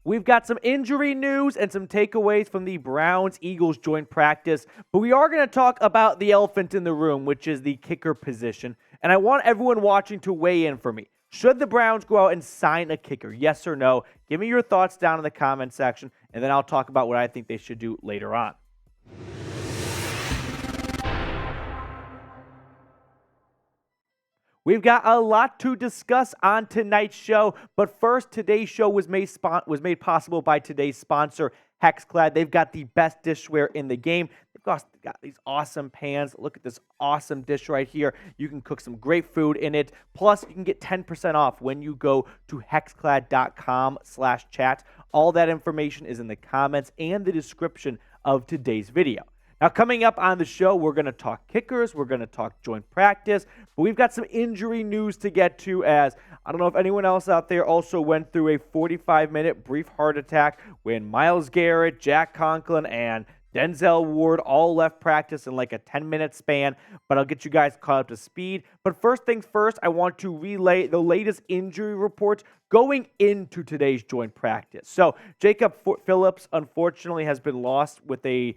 We've got some injury news and some takeaways from the Browns-Eagles joint practice, but we are going to talk about the elephant in the room, which is the kicker position. And I want everyone watching to weigh in for me. Should the Browns go out and sign a kicker? Yes or no? Give me your thoughts down in the comment section, and then I'll talk about what I think they should do later on. We've got a lot to discuss on tonight's show, but first, today's show was made possible by today's sponsor, Hexclad. They've got the best dishware in the game. They've got these awesome pans. Look at this awesome dish right here. You can cook some great food in it. Plus, you can get 10% off when you go to hexclad.com/chat. All that information is in the comments and the description of today's video. Now, coming up on the show, we're going to talk kickers, we're going to talk joint practice, but we've got some injury news to get to, as I don't know if anyone else out there also went through a 45-minute brief heart attack when Myles Garrett, Jack Conklin, and Denzel Ward all left practice in like a 10-minute span, but I'll get you guys caught up to speed. But first things first, I want to relay the latest injury reports going into today's joint practice. So Jacob Phillips, unfortunately, has been lost to the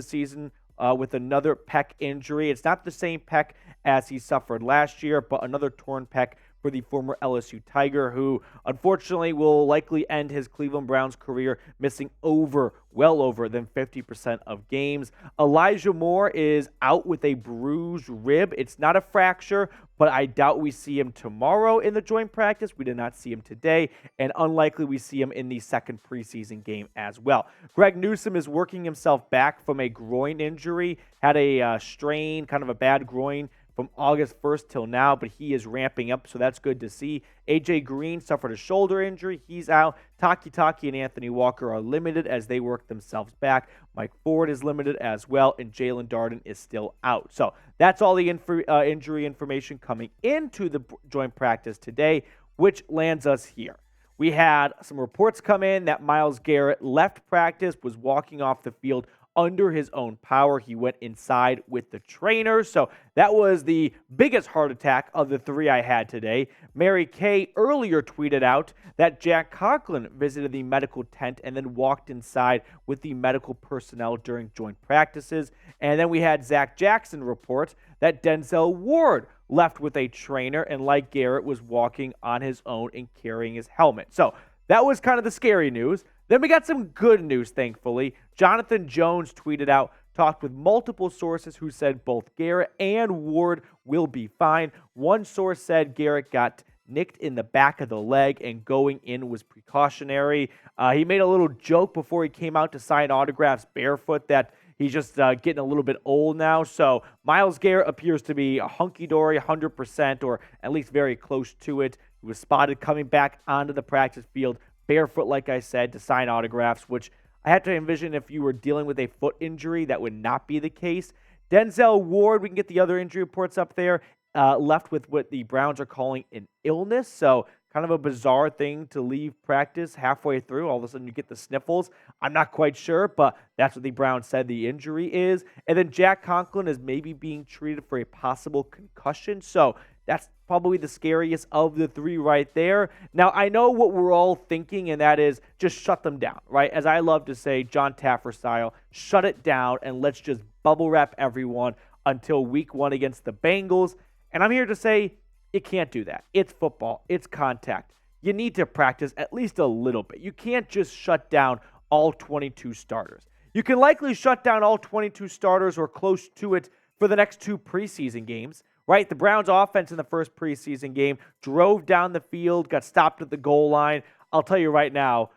season with another pec injury. It's not the same pec as he suffered last year, but another torn pec for the former LSU Tiger, who unfortunately will likely end his Cleveland Browns career missing well over than 50% of games. Elijah Moore is out with a bruised rib. It's not a fracture, but I doubt we see him tomorrow in the joint practice. We did not see him today, and unlikely we see him in the second preseason game as well. Greg Newsome is working himself back from a groin injury, had a strain, kind of a bad groin from August 1st till now, but he is ramping up, so that's good to see. A.J. Green suffered a shoulder injury. He's out. Takitaki and Anthony Walker are limited as they work themselves back. Mike Ford is limited as well, and Jaelon Darden is still out. So that's all the injury information coming into the joint practice today, which lands us here. We had some reports come in that Myles Garrett left practice, was walking off the field under his own power. He went inside with the trainer. So that was the biggest heart attack of the three I had today. Mary Kay earlier tweeted out that Jack Conklin visited the medical tent and then walked inside with the medical personnel during joint practices. And then we had Zach Jackson report that Denzel Ward left with a trainer and, like Garrett, was walking on his own and carrying his helmet. So that was kind of the scary news. Then we got some good news, thankfully. Jonathan Jones tweeted out, talked with multiple sources who said both Garrett and Ward will be fine. One source said Garrett got nicked in the back of the leg and going in was precautionary. He made a little joke before he came out to sign autographs barefoot that he's just getting a little bit old now. So Myles Garrett appears to be a hunky-dory, 100%, or at least very close to it. He was spotted coming back onto the practice field barefoot, like I said, to sign autographs, which I had to envision if you were dealing with a foot injury, that would not be the case. Denzel Ward, we can get the other injury reports up there, left with what the Browns are calling an illness. So kind of a bizarre thing to leave practice halfway through. All of a sudden you get the sniffles. I'm not quite sure, but that's what the Browns said the injury is. And then Jack Conklin is maybe being treated for a possible concussion. So that's probably the scariest of the three right there. Now, I know what we're all thinking, and that is just shut them down, right? As I love to say, John Taffer style, shut it down and let's just bubble wrap everyone until week 1 against the Bengals. And I'm here to say you can't do that. It's football. It's contact. You need to practice at least a little bit. You can't just shut down all 22 starters. You can likely shut down all 22 starters or close to it for the next 2 preseason games. Right, the Browns offense in the first preseason game drove down the field, got stopped at the goal line. I'll tell you right now,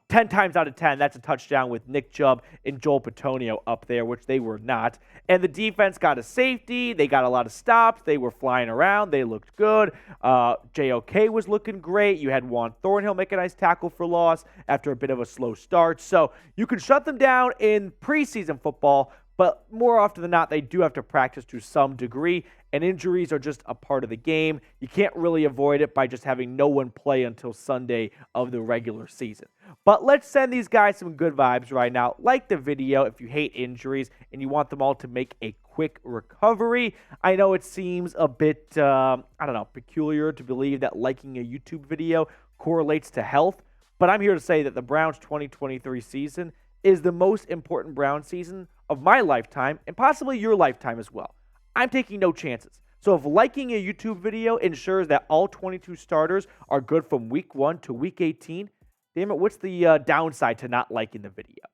10 times out of 10, that's a touchdown with Nick Chubb and Joel Bitonio up there, which they were not. And the defense got a safety. They got a lot of stops. They were flying around. They looked good. JOK was looking great. You had Juan Thornhill make a nice tackle for loss after a bit of a slow start. So you can shut them down in preseason football, but more often than not, they do have to practice to some degree, and injuries are just a part of the game. You can't really avoid it by just having no one play until Sunday of the regular season. But let's send these guys some good vibes right now. Like the video if you hate injuries and you want them all to make a quick recovery. I know it seems a bit, peculiar to believe that liking a YouTube video correlates to health, But I'm here to say that the Browns' 2023 season is the most important Browns season of my lifetime and possibly your lifetime as well. I'm taking no chances. So if liking a YouTube video ensures that all 22 starters are good from week 1 to week 18, damn it, what's the downside to not liking the video?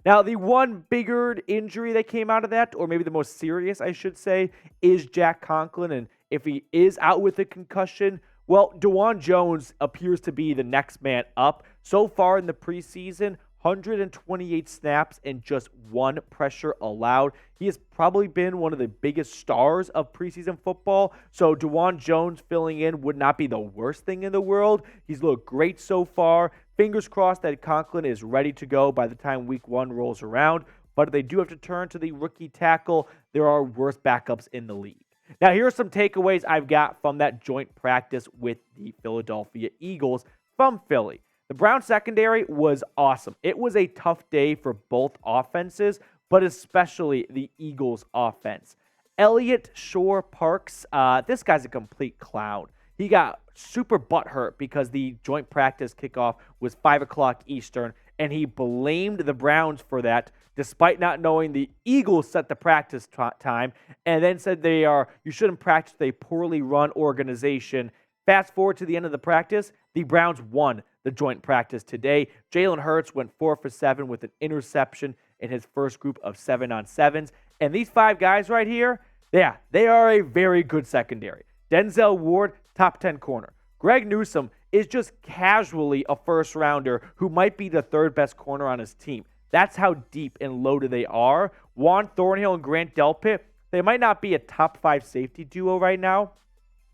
Now, the one bigger injury that came out of that, or maybe the most serious, I should say, is Jack Conklin. And if he is out with a concussion, well, DeJuan Jones appears to be the next man up. So far in the preseason, 128 snaps and just 1 pressure allowed. He has probably been one of the biggest stars of preseason football, so DeJuan Jones filling in would not be the worst thing in the world. He's looked great so far. Fingers crossed that Conklin is ready to go by the time week 1 rolls around, but they do have to turn to the rookie tackle. There are worse backups in the league. Now, here are some takeaways I've got from that joint practice with the Philadelphia Eagles from Philly. The Browns secondary was awesome. It was a tough day for both offenses, but especially the Eagles offense. Elliott Shore-Parks, this guy's a complete clown. He got super butthurt because the joint practice kickoff was 5 o'clock Eastern, and he blamed the Browns for that, despite not knowing the Eagles set the practice time, and then said you shouldn't practice with a poorly run organization. Fast forward to the end of the practice, the Browns won the joint practice today. Jalen Hurts went 4 for 7 with an interception in his first group of 7-on-7s. And these 5 guys right here, yeah, they are a very good secondary. Denzel Ward, top 10 corner. Greg Newsome is just casually a first rounder who might be the 3rd best corner on his team. That's how deep and loaded they are. Juan Thornhill and Grant Delpit, they might not be a top 5 safety duo right now,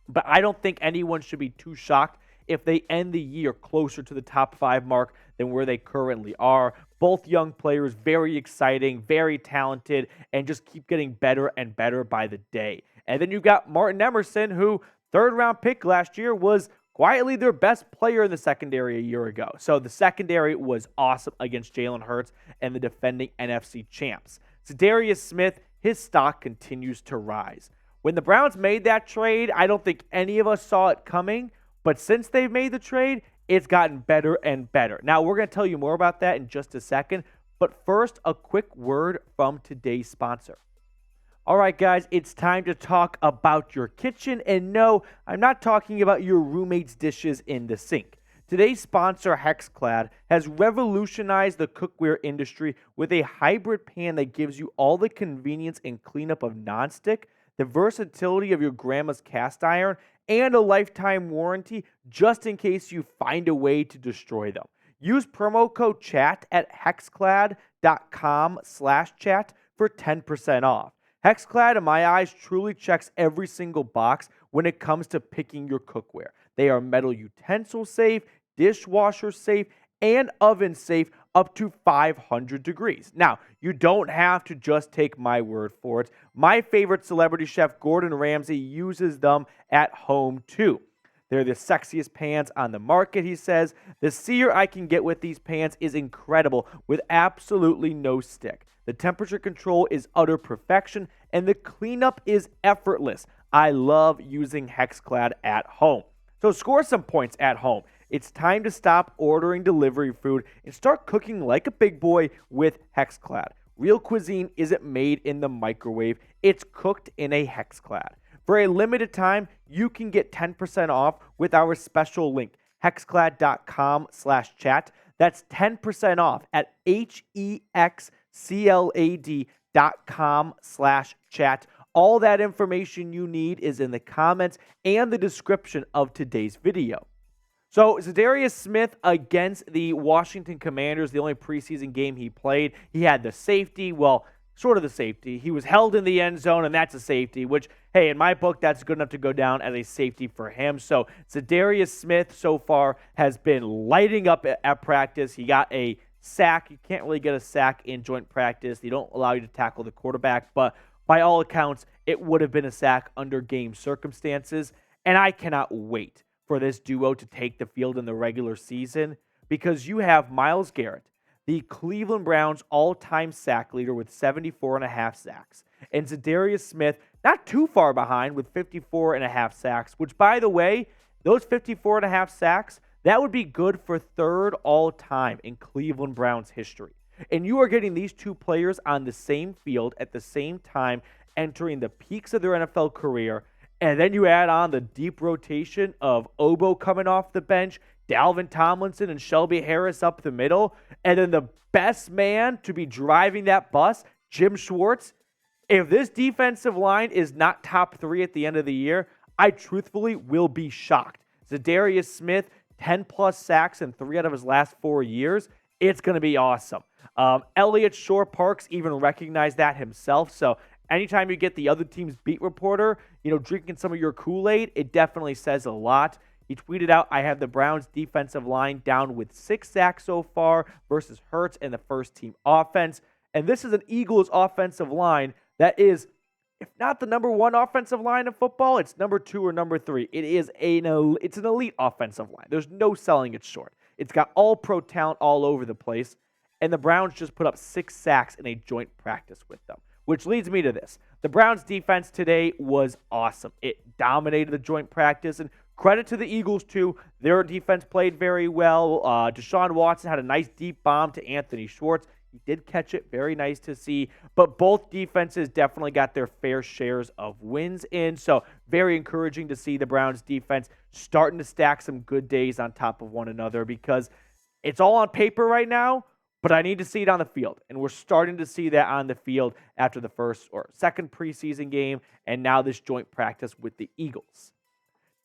but I don't think anyone should be too shocked if they end the year closer to the top 5 mark than where they currently are. Both young players, very exciting, very talented, and just keep getting better and better by the day. And then you got Martin Emerson, who 3rd-round pick last year was quietly their best player in the secondary a year ago. So the secondary was awesome against Jalen Hurts and the defending NFC champs. Za'Darius Smith, his stock continues to rise. When the Browns made that trade, I don't think any of us saw it coming, but since they've made the trade, it's gotten better and better. Now, we're going to tell you more about that in just a second, but first, a quick word from today's sponsor. All right, guys, it's time to talk about your kitchen, and no, I'm not talking about your roommate's dishes in the sink. Today's sponsor, Hexclad, has revolutionized the cookware industry with a hybrid pan that gives you all the convenience and cleanup of nonstick, the versatility of your grandma's cast iron, and a lifetime warranty just in case you find a way to destroy them. Use promo code CHAT at hexclad.com/chat for 10% off. Hexclad, in my eyes, truly checks every single box when it comes to picking your cookware. They are metal utensil safe, dishwasher safe, and oven safe up to 500 degrees. Now, you don't have to just take my word for it. My favorite celebrity chef, Gordon Ramsay, uses them at home too. They're the sexiest pans on the market, he says. The sear I can get with these pans is incredible with absolutely no stick. The temperature control is utter perfection, and the cleanup is effortless. I love using Hexclad at home. So score some points at home. It's time to stop ordering delivery food and start cooking like a big boy with Hexclad. Real cuisine isn't made in the microwave. It's cooked in a Hexclad. For a limited time, you can get 10% off with our special link, hexclad.com/chat. That's 10% off at hexclad.com/chat. All that information you need is in the comments and the description of today's video. So, Za'Darius Smith against the Washington Commanders, the only preseason game he played, he had the safety, well, sort of the safety. He was held in the end zone, and that's a safety, which, hey, in my book, that's good enough to go down as a safety for him. So, Za'Darius Smith so far has been lighting up at practice. He got a sack. You can't really get a sack in joint practice. They don't allow you to tackle the quarterback, but by all accounts, it would have been a sack under game circumstances, and I cannot wait for this duo to take the field in the regular season because you have Myles Garrett, the Cleveland Browns all-time sack leader with 74.5 sacks, and Za'Darius Smith not too far behind with 54.5 sacks, which, by the way, those 54.5 sacks, That would be good for third all-time in Cleveland Browns history. And you are getting these two players on the same field at the same time, entering the peaks of their NFL career, and then you add on the deep rotation of Obo coming off the bench, Dalvin Tomlinson and Shelby Harris up the middle, and then the best man to be driving that bus, Jim Schwartz. If this defensive line is not top 3 at the end of the year, I truthfully will be shocked. Za'Darius Smith, 10-plus sacks in 3 out of his last 4 years. It's going to be awesome. Elliott Shore-Parks even recognized that himself. So anytime you get the other team's beat reporter, drinking some of your Kool-Aid, it definitely says a lot. He tweeted out, I have the Browns defensive line down with 6 sacks so far versus Hurts and the first-team offense. And this is an Eagles offensive line that is, if not the number 1 offensive line in football, it's number 2 or number 3. It's an elite offensive line. There's no selling it short. It's got all-pro talent all over the place. And the Browns just put up 6 sacks in a joint practice with them. Which leads me to this. The Browns defense today was awesome. It dominated the joint practice, and credit to the Eagles, too. Their defense played very well. Deshaun Watson had a nice deep bomb to Anthony Schwartz. He did catch it. Very nice to see. But both defenses definitely got their fair shares of wins in. So very encouraging to see the Browns defense starting to stack some good days on top of one another, because it's all on paper right now, but I need to see it on the field. And we're starting to see that on the field after the first or second preseason game, and now this joint practice with the Eagles.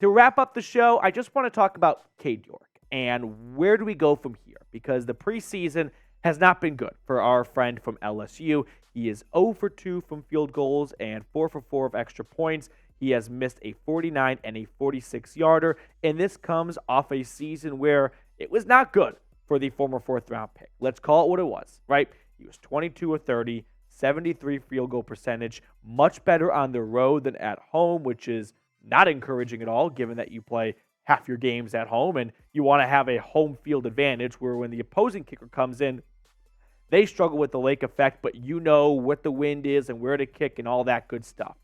To wrap up the show, I just want to talk about Cade York and where do we go from here? Because the preseason has not been good for our friend from LSU. He is 0 for 2 from field goals and 4 for 4 of extra points. He has missed a 49 and a 46-yarder, and this comes off a season where it was not good for the former 4th-round pick. Let's call it what it was, right? He was 22 of 30, 73 field goal percentage, much better on the road than at home, which is not encouraging at all, given that you play half your games at home and you want to have a home field advantage where when the opposing kicker comes in, they struggle with the lake effect, but you know what the wind is and where to kick and all that good stuff.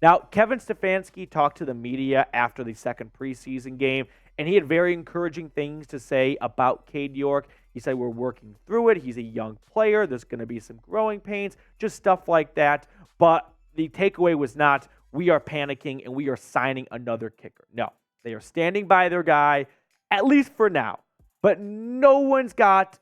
Now, Kevin Stefanski talked to the media after the second preseason game, and he had very encouraging things to say about Cade York. He said, we're working through it. He's a young player. There's going to be some growing pains, just stuff like that. But the takeaway was not, we are panicking and we are signing another kicker. No, they are standing by their guy, at least for now. But no one's got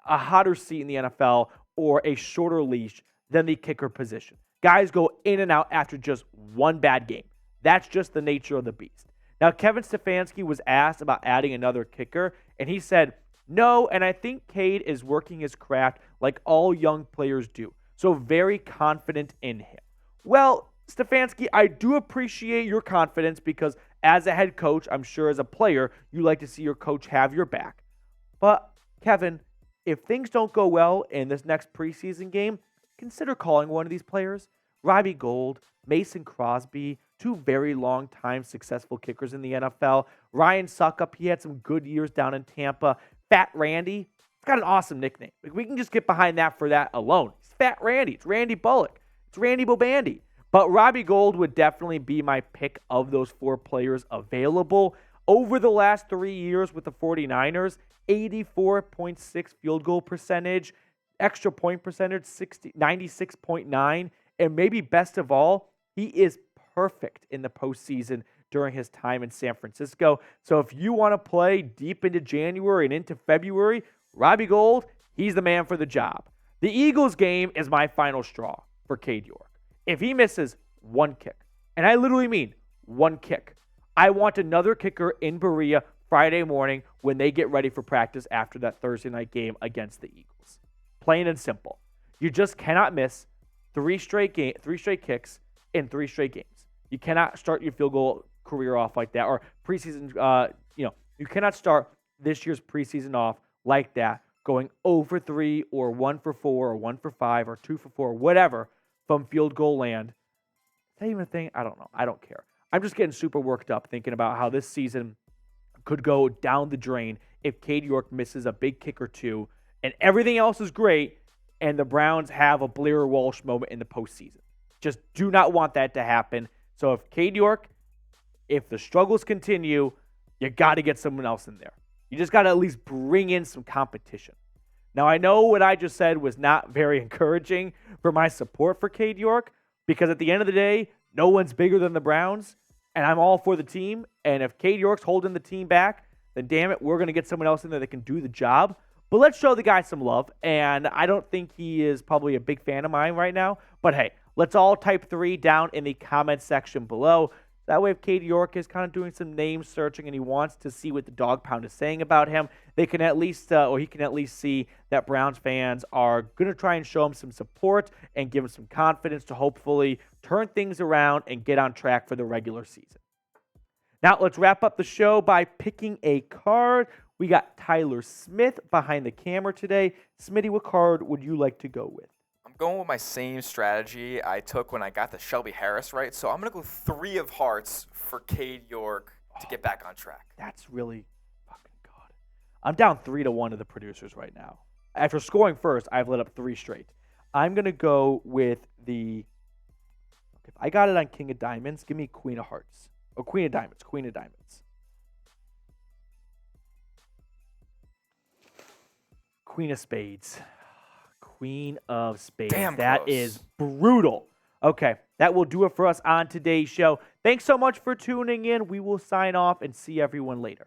a hotter seat in the NFL or a shorter leash than the kicker position. Guys go in and out after just one bad game. That's just the nature of the beast. Now, Kevin Stefanski was asked about adding another kicker, and he said, no, and I think Cade is working his craft like all young players do. So very confident in him. Well, Stefanski, I do appreciate your confidence because as a head coach, I'm sure as a player, you like to see your coach have your back. But, Kevin, if things don't go well in this next preseason game, consider calling one of these players. Robbie Gould, Mason Crosby, 2 very long-time successful kickers in the NFL. Ryan Suckup, he had some good years down in Tampa. Fat Randy, he's got an awesome nickname. We can just get behind that for that alone. It's Fat Randy. It's Randy Bullock. It's Randy Bobandy. But Robbie Gould would definitely be my pick of those 4 players available. Over the last 3 years with the 49ers, 84.6 field goal percentage, extra point percentage, 96.9, and maybe best of all, he is perfect in the postseason during his time in San Francisco. So if you want to play deep into January and into February, Robbie Gould, he's the man for the job. The Eagles game is my final straw for Cade York. If he misses one kick, and I literally mean one kick, I want another kicker in Berea Friday morning when they get ready for practice after that Thursday night game against the Eagles. Plain and simple. You just cannot miss 3 straight kicks in 3 straight games. You cannot start your field goal career off like that, or preseason. You cannot start this year's preseason off like that, going 0 for 3 or 1 for 4 or 1 for 5 or 2 for 4, whatever, from field goal land. Is that even a thing? I don't know. I don't care. I'm just getting super worked up thinking about how this season could go down the drain if Cade York misses a big kick or 2 and everything else is great and the Browns have a Blair Walsh moment in the postseason. Just do not want that to happen. So if Cade York, if the struggles continue, you got to get someone else in there. You just got to at least bring in some competition. Now, I know what I just said was not very encouraging for my support for Cade York, because at the end of the day, no one's bigger than the Browns, and I'm all for the team. And if Cade York's holding the team back, then damn it, we're going to get someone else in there that can do the job. But let's show the guy some love, and I don't think he is probably a big fan of mine right now. But hey, let's all type 3 down in the comment section below. That way, if Cade York is kind of doing some name searching and he wants to see what the Dog Pound is saying about him, they can at least, or he can at least see that Browns fans are going to try and show him some support and give him some confidence to hopefully turn things around and get on track for the regular season. Now, let's wrap up the show by picking a card. We got Tyler Smith behind the camera today. Smitty, what card would you like to go with? I'm going with my same strategy I took when I got the Shelby Harris right. So I'm going to go 3 of hearts for Cade York to get back on track. That's really fucking good. I'm down 3-1 to the producers right now. After scoring first, I've let up 3 straight. I'm going to go with the... If I got it on King of Diamonds, give me Queen of Hearts. Oh, Queen of Diamonds. Queen of Diamonds. Queen of Spades. Queen of Spades. Damn that close. Is brutal. Okay, that will do it for us on today's show. Thanks so much for tuning in. We will sign off and see everyone later.